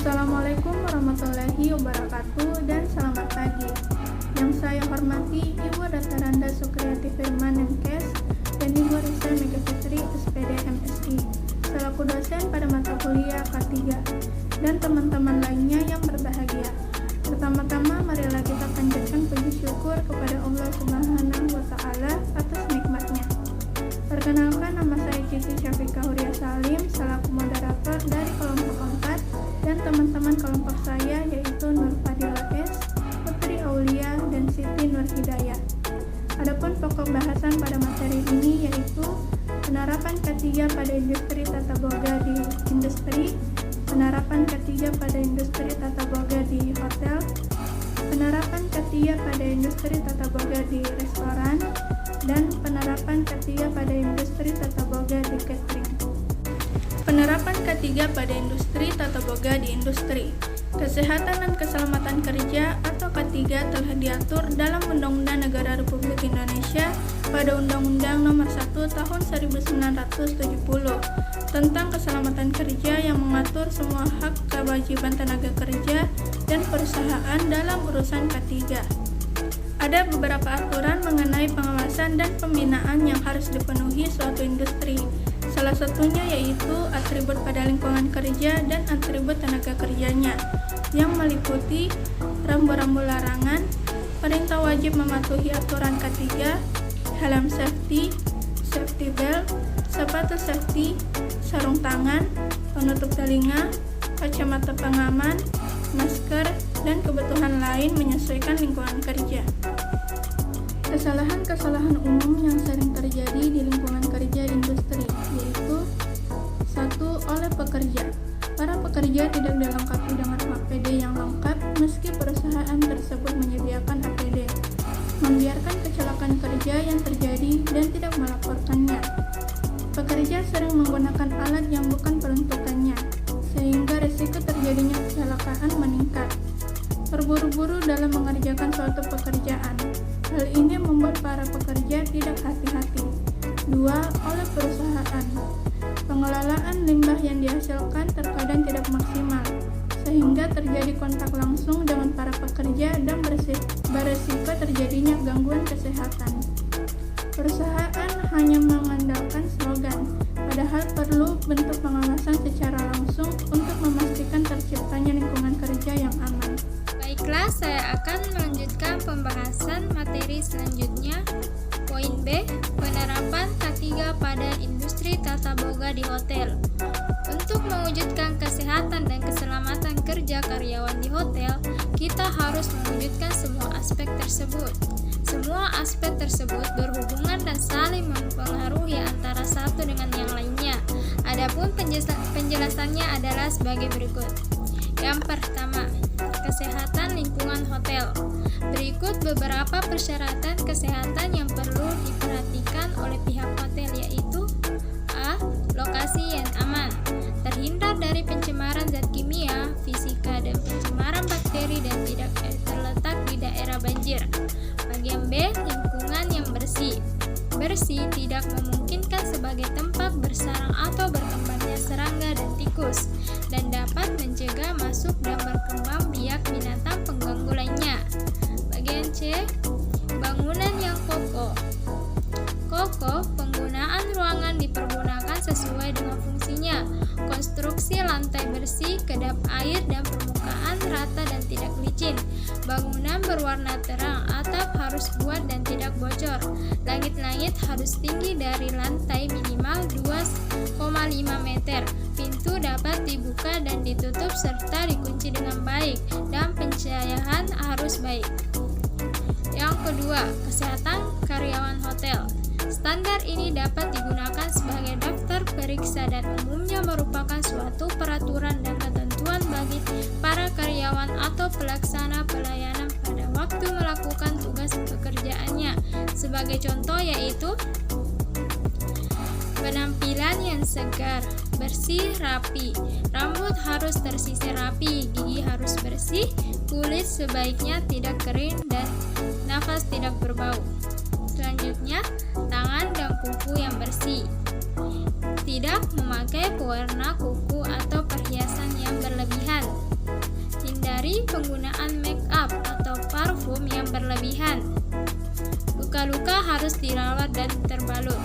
Assalamualaikum warahmatullahi wabarakatuh dan selamat pagi. Yang saya hormati Ibu Dr. Randa Sukriyati Firman MKes dan Ibu Risa Mega Fitri SPD MSI selaku dosen pada mata kuliah K3 dan teman-teman lainnya yang berbahagia. Pertama-tama marilah kita panjatkan puji syukur kepada Allah Subhanahu wa Ta'ala atas nikmatnya. Perkenalkan, nama saya Cici Syafika Huria Salim selaku moderator dari kelompok 4 dan teman-teman kelompok saya yaitu Nur Fadila S, Putri Aulia, dan Siti Nur Hidayah. Adapun pokok bahasan pada materi ini yaitu penerapan K3 pada industri tata boga di industri, penerapan K3 pada industri tata boga di hotel, penerapan K3 pada industri tata boga di restoran, dan penerapan K3 pada industri tata boga di catering. Penerapan K3 pada industri tata boga di industri. Kesehatan dan keselamatan kerja atau K3 telah diatur dalam Undang-Undang Negara Republik Indonesia pada Undang-Undang Nomor 1 Tahun 1970 tentang keselamatan kerja yang mengatur semua hak kewajiban tenaga kerja dan perusahaan dalam urusan K3. Ada beberapa aturan mengenai pengawasan dan pembinaan yang harus dipenuhi suatu industri. Salah satunya yaitu atribut pada lingkungan kerja dan atribut tenaga kerjanya, yang meliputi rambu-rambu larangan, perintah wajib mematuhi aturan K3, helm safety, safety belt, sepatu safety, sarung tangan, penutup telinga, kacamata pengaman, masker, dan kebutuhan lain menyesuaikan lingkungan kerja. Kesalahan-kesalahan umum yang sering terjadi di lingkungan kerja industri yaitu 1. Oleh pekerja. Para pekerja tidak dilengkapi dengan APD yang lengkap meski perusahaan tersebut menyediakan APD, membiarkan kecelakaan kerja yang terjadi dan tidak melaporkannya. Pekerja sering menggunakan alat yang bukan peruntukannya, sehingga risiko terjadinya kecelakaan meningkat. Terburu-buru dalam mengerjakan suatu pekerjaan. Hal ini membuat para pekerja tidak hati-hati. 2. Oleh perusahaan. Pengelolaan limbah yang dihasilkan terkadang tidak maksimal, sehingga terjadi kontak langsung dengan para pekerja dan beresiko terjadinya gangguan kesehatan. Perusahaan hanya mengandalkan slogan, padahal perlu bentuk pengawasan secara langsung untuk memastikan terciptanya lingkungan kerja yang aman. Baiklah, saya akan melanjutkan pembahasan materi selanjutnya. Poin B, penerapan K3 pada industri tata boga di hotel. Untuk mewujudkan kesehatan dan keselamatan kerja karyawan di hotel, kita harus mewujudkan semua aspek tersebut. Semua aspek tersebut berhubungan dan saling mempengaruhi antara satu dengan yang lainnya. Adapun penjelasannya adalah sebagai berikut. Yang pertama, kesehatan lingkungan hotel. Berikut beberapa persyaratan kesehatan yang perlu diperhatikan oleh pihak hotel yaitu A. Lokasi yang aman, terhindar dari pencemaran zat kimia, fisika, dan pencemaran bakteri dan tidak terletak di daerah banjir. Bagian B. Lingkungan yang bersih. Bersih tidak memungkinkan sebagai tempat bersarang atau berkembangnya serangga dan tikus, dan dapat mencegah masuk dan berkembang biak binatang pengganggu lainnya. Bagian C. Bangunan yang kokoh. Kokoh, penggunaan ruangan dipergunakan sesuai dengan fungsinya. Konstruksi lantai bersih, kedap air dan permukaan rata dan tidak licin. Bangunan berwarna terang, atap harus kuat dan tidak bocor. Langit-langit harus tinggi dari lantai minimal 2,5 meter. Pintu dapat dibuka dan ditutup serta dikunci dengan baik, dan pencahayaan harus baik. Yang kedua, kesehatan karyawan hotel. Standar ini dapat digunakan sebagai daftar periksa dan umumnya merupakan suatu peraturan dan ketentuan bagi para karyawan atau pelaksana pelayanan pada waktu melakukan tugas pekerjaannya. Sebagai contoh yaitu penampilan yang segar, bersih, rapi. Rambut harus tersisir rapi, gigi harus bersih, kulit sebaiknya tidak kering dan nafas tidak berbau. Selanjutnya, tangan dan kuku yang bersih. Tidak memakai pewarna kuku atau perhiasan yang berlebihan. Hindari penggunaan make up atau parfum yang berlebihan. Luka-luka harus dirawat dan terbalut.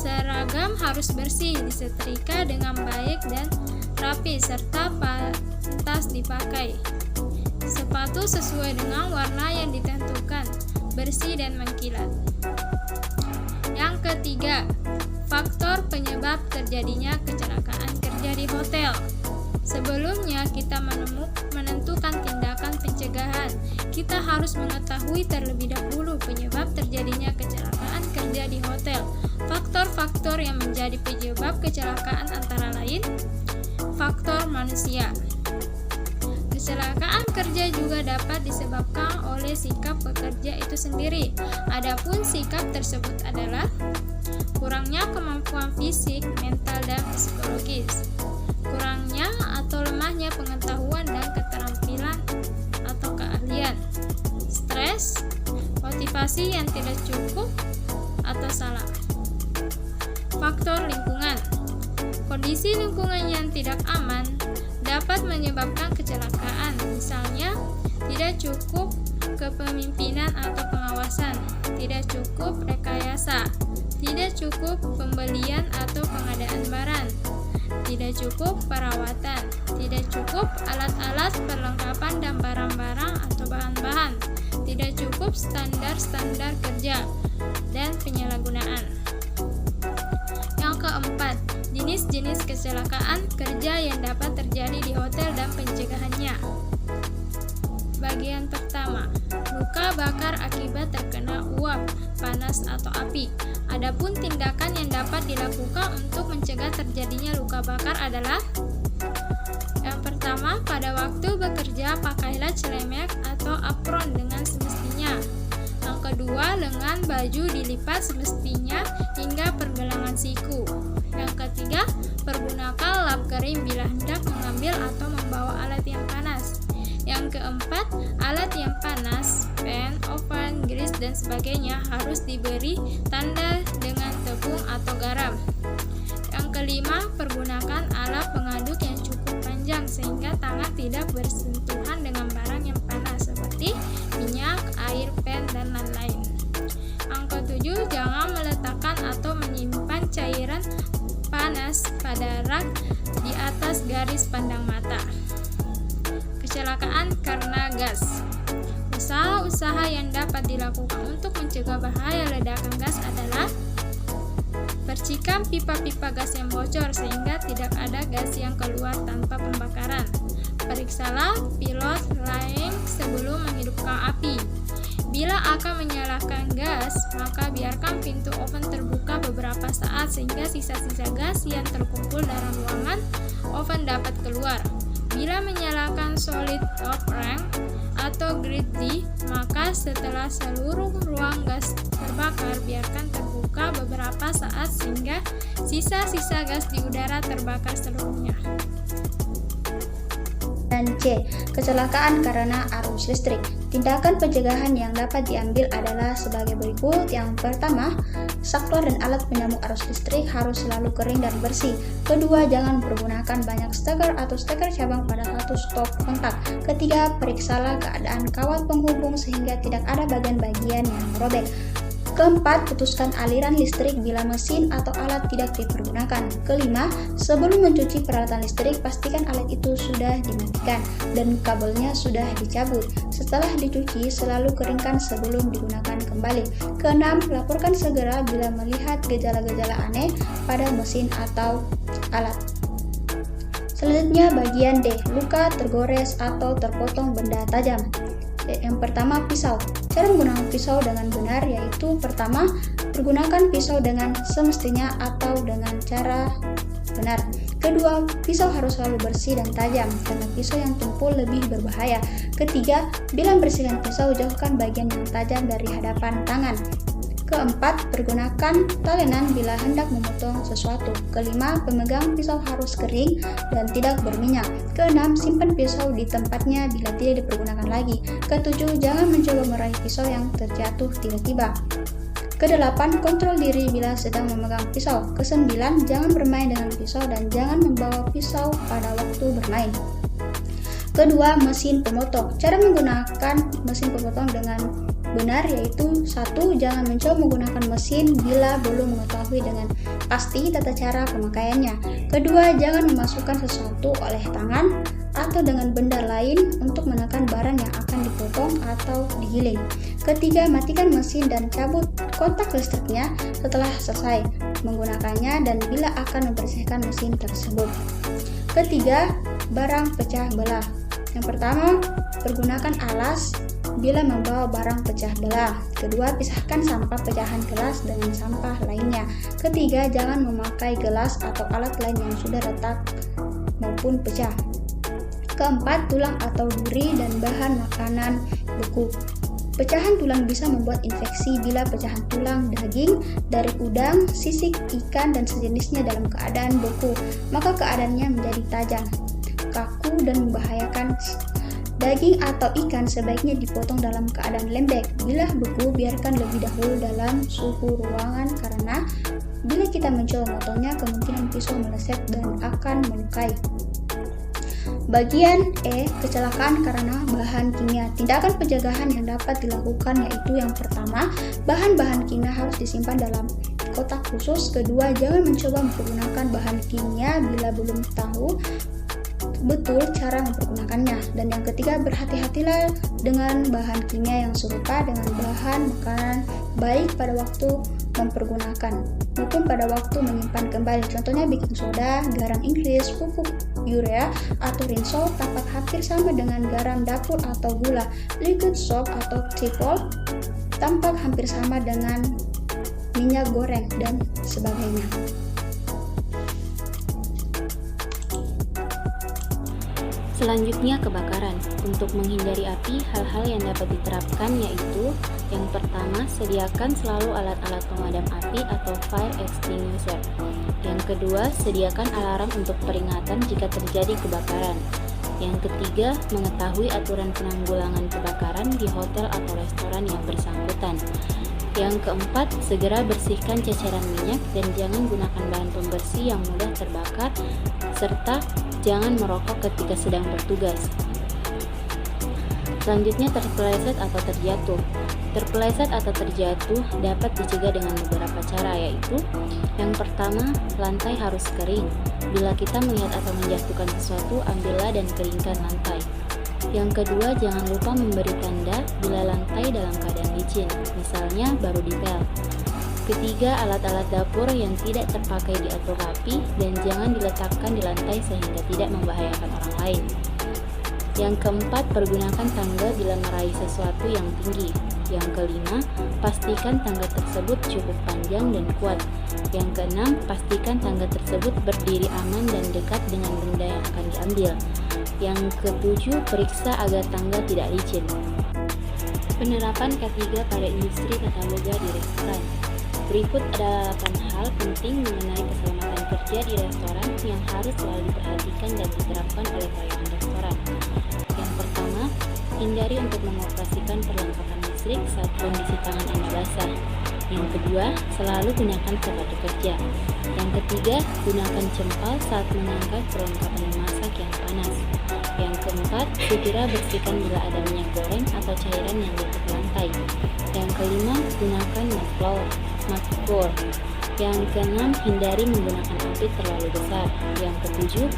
Seragam harus bersih, disetrika dengan baik dan rapi serta pantas dipakai. Sepatu sesuai dengan warna yang ditentukan, bersih dan mengkilat. Yang ketiga, faktor penyebab terjadinya kecelakaan kerja di hotel. Sebelumnya kita menentukan tindakan pencegahan, kita harus mengetahui terlebih dahulu penyebab terjadinya kecelakaan kerja di hotel. Faktor-faktor yang menjadi penyebab kecelakaan antara lain faktor manusia. Kecelakaan kerja juga dapat disebabkan oleh sikap pekerja itu sendiri. Adapun sikap tersebut adalah kurangnya kemampuan fisik, mental, dan psikologis, kurangnya atau lemahnya pengetahuan dan keterampilan atau keahlian, stres, motivasi yang tidak cukup, atau salah. Faktor lingkungan. Kondisi lingkungan yang tidak aman dapat menyebabkan kecelakaan, misalnya tidak cukup kepemimpinan atau pengawasan, tidak cukup rekayasa, tidak cukup pembelian atau pengadaan barang, tidak cukup perawatan, tidak cukup alat-alat perlengkapan dan barang-barang atau bahan-bahan, tidak cukup standar-standar kerja, dan penyalahgunaan. Yang keempat, jenis-jenis kecelakaan kerja yang dapat terjadi di hotel dan pencegahannya. Bagian pertama, luka bakar akibat terkena uap, panas, atau api. Adapun tindakan yang dapat dilakukan untuk mencegah terjadinya luka bakar adalah: yang pertama, pada waktu bekerja pakailah celemek atau apron dengan semestinya. Yang kedua, lengan baju dilipat semestinya hingga pergelangan siku. Yang ketiga, pergunakan lap kering bila hendak mengambil atau membawa alat yang panas. Yang keempat, alat yang panas, pen, oven, grease, dan sebagainya harus diberi tanda dengan tepung atau garam. Yang kelima, pergunakan alat pengaduk yang cukup panjang sehingga tangan tidak bersentuhan dengan barang yang panas seperti minyak, air, pen, dan lain-lain. Yang ketujuh, jangan meletakkan atau menyimpan cairan panas pada rak di atas garis pandang mata. Kecelakaan karena gas. Usaha-usaha yang dapat dilakukan untuk mencegah bahaya ledakan gas adalah: percikan pipa-pipa gas yang bocor sehingga tidak ada gas yang keluar tanpa pembakaran. Periksalah pilot lem sebelum menghidupkan api. Bila akan menyalakan gas, maka biarkan pintu oven terbuka beberapa saat sehingga sisa-sisa gas yang terkumpul dalam ruangan oven dapat keluar. Bila menyalakan solid off-ramp atau griddy, maka setelah seluruh ruang gas terbakar, biarkan terbuka beberapa saat sehingga sisa-sisa gas di udara terbakar seluruhnya. Dan C. Kecelakaan karena arus listrik. Tindakan pencegahan yang dapat diambil adalah sebagai berikut. Yang pertama, saklar dan alat penyambung arus listrik harus selalu kering dan bersih. Kedua, jangan pergunakan banyak steker atau steker cabang pada satu stop kontak. Ketiga, periksalah keadaan kawat penghubung sehingga tidak ada bagian-bagian yang merobek. Keempat, putuskan aliran listrik bila mesin atau alat tidak dipergunakan. Kelima, sebelum mencuci peralatan listrik, pastikan alat itu sudah dimatikan dan kabelnya sudah dicabut. Setelah dicuci, selalu keringkan sebelum digunakan kembali. Keenam, laporkan segera bila melihat gejala-gejala aneh pada mesin atau alat. Selanjutnya bagian D, luka tergores atau terpotong benda tajam. Yang pertama, pisau. Cara menggunakan pisau dengan benar yaitu: pertama, pergunakan pisau dengan semestinya atau dengan cara benar. Kedua, pisau harus selalu bersih dan tajam karena pisau yang tumpul lebih berbahaya. Ketiga, bila membersihkan pisau, jauhkan bagian yang tajam dari hadapan tangan. Keempat, pergunakan talenan bila hendak memotong sesuatu. Kelima, pemegang pisau harus kering dan tidak berminyak. Keenam, simpan pisau di tempatnya bila tidak dipergunakan lagi. Ketujuh, jangan mencoba meraih pisau yang terjatuh tiba-tiba. Kedelapan, kontrol diri bila sedang memegang pisau. Kesembilan, jangan bermain dengan pisau dan jangan membawa pisau pada waktu bermain. Kedua, mesin pemotong. Cara menggunakan mesin pemotong dengan benar yaitu 1. Jangan mencoba menggunakan mesin bila belum mengetahui dengan pasti tata cara pemakaiannya. Kedua, jangan memasukkan sesuatu oleh tangan atau dengan benda lain untuk menekan barang yang akan dipotong atau digiling. Ketiga, matikan mesin dan cabut kontak listriknya setelah selesai menggunakannya dan bila akan membersihkan mesin tersebut. Ketiga, barang pecah belah. Yang pertama, pergunakan alas bila membawa barang pecah belah. Kedua, pisahkan sampah pecahan gelas dengan sampah lainnya. Ketiga, jangan memakai gelas atau alat lain yang sudah retak maupun pecah. Keempat, tulang atau duri dan bahan makanan beku. Pecahan tulang bisa membuat infeksi bila pecahan tulang daging dari udang, sisik, ikan, dan sejenisnya dalam keadaan beku, maka keadaannya menjadi tajam, kaku, dan membahayakan. Daging atau ikan sebaiknya dipotong dalam keadaan lembek. Bila beku, biarkan lebih dahulu dalam suhu ruangan karena bila kita mencoba memotongnya, kemungkinan pisau meleset dan akan melukai. Bagian E, kecelakaan karena bahan kimia. Tindakan pencegahan yang dapat dilakukan yaitu yang pertama, bahan-bahan kimia harus disimpan dalam kotak khusus. Kedua, jangan mencoba menggunakan bahan kimia bila belum tahu betul cara mempergunakannya. Dan yang ketiga, berhati-hatilah dengan bahan kimia yang serupa dengan bahan makanan baik pada waktu mempergunakan maupun pada waktu menyimpan kembali. Contohnya baking soda, garam Inggris, pupuk urea atau rinso tampak hampir sama dengan garam dapur atau gula. Liquid soap atau tripol tampak hampir sama dengan minyak goreng dan sebagainya. Selanjutnya, kebakaran. Untuk menghindari api, hal-hal yang dapat diterapkan yaitu yang pertama, sediakan selalu alat-alat pemadam api atau fire extinguisher. Yang kedua, sediakan alarm untuk peringatan jika terjadi kebakaran. Yang ketiga, mengetahui aturan penanggulangan kebakaran di hotel atau restoran yang bersangkutan. Yang keempat, segera bersihkan ceceran minyak dan jangan gunakan bahan pembersih yang mudah terbakar, serta jangan merokok ketika sedang bertugas. Selanjutnya, terpeleset atau terjatuh. Terpeleset atau terjatuh dapat dicegah dengan beberapa cara, yaitu yang pertama, lantai harus kering. Bila kita melihat atau menjatuhkan sesuatu, ambillah dan keringkan lantai. Yang kedua, jangan lupa memberi tanda bila lantai dalam keadaan licin, misalnya baru dipel. Ketiga, alat-alat dapur yang tidak terpakai diatur rapi dan jangan diletakkan di lantai sehingga tidak membahayakan orang lain. Yang keempat, pergunakan tangga bila meraih sesuatu yang tinggi. Yang kelima, pastikan tangga tersebut cukup panjang dan kuat. Yang keenam, pastikan tangga tersebut berdiri aman dan dekat dengan benda yang akan diambil. Yang ketujuh, periksa agar tangga tidak licin. Penerapan K3 pada industri tata boga di restoran. Berikut adalah 8 hal penting mengenai keselamatan kerja di restoran yang harus selalu diperhatikan dan diterapkan oleh karyawan restoran. Yang pertama, hindari untuk mengoperasikan perlengkapan listrik saat kondisi tangan Anda basah. Yang kedua, selalu gunakan sepatu kerja. Yang ketiga, gunakan cempal saat mengangkat perlengkapan memasak yang panas. Yang keempat, segera bersihkan bila ada minyak goreng atau cairan yang di lantai. Yang kelima, gunakan mop floor. Yang keenam, hindari menggunakan api terlalu besar. Yang ketujuh,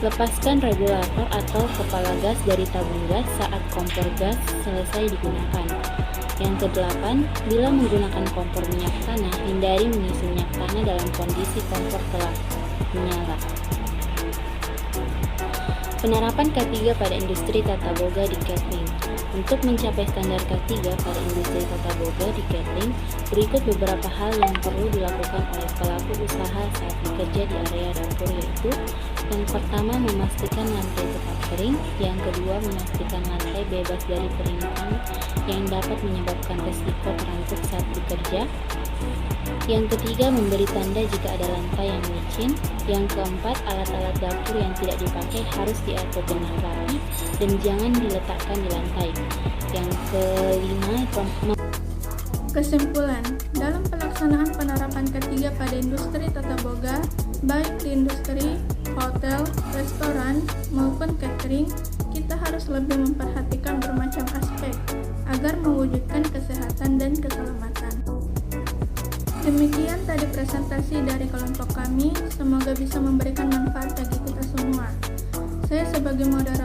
lepaskan regulator atau kepala gas dari tabung gas saat kompor gas selesai digunakan. Yang kedelapan, bila menggunakan kompor minyak tanah, hindari mengisi minyak tanah dalam kondisi kompor telah menyala. Penerapan K3 pada industri tata boga di catering. Untuk mencapai standar K3 pada industri tata boga di catering, berikut beberapa hal yang perlu dilakukan oleh pelaku usaha saat bekerja di area dapur, yaitu yang pertama, memastikan lantai tetap kering. Yang kedua, memastikan lantai bebas dari peringatan yang dapat menyebabkan risiko terantuk saat bekerja. Yang ketiga, memberi tanda jika ada lantai yang licin. Yang keempat, alat-alat dapur yang tidak dipakai harus diatur dengan rapi dan jangan diletakkan di lantai. Yang kelima, Kesimpulan, dalam pelaksanaan penerapan K3 pada industri tata boga, baik di industri, hotel, restoran, maupun catering, kita kita harus lebih memperhatikan bermacam aspek agar mewujudkan kesehatan dan keselamatan. Demikian tadi presentasi dari kelompok kami, semoga bisa memberikan manfaat bagi kita semua. Saya sebagai moderator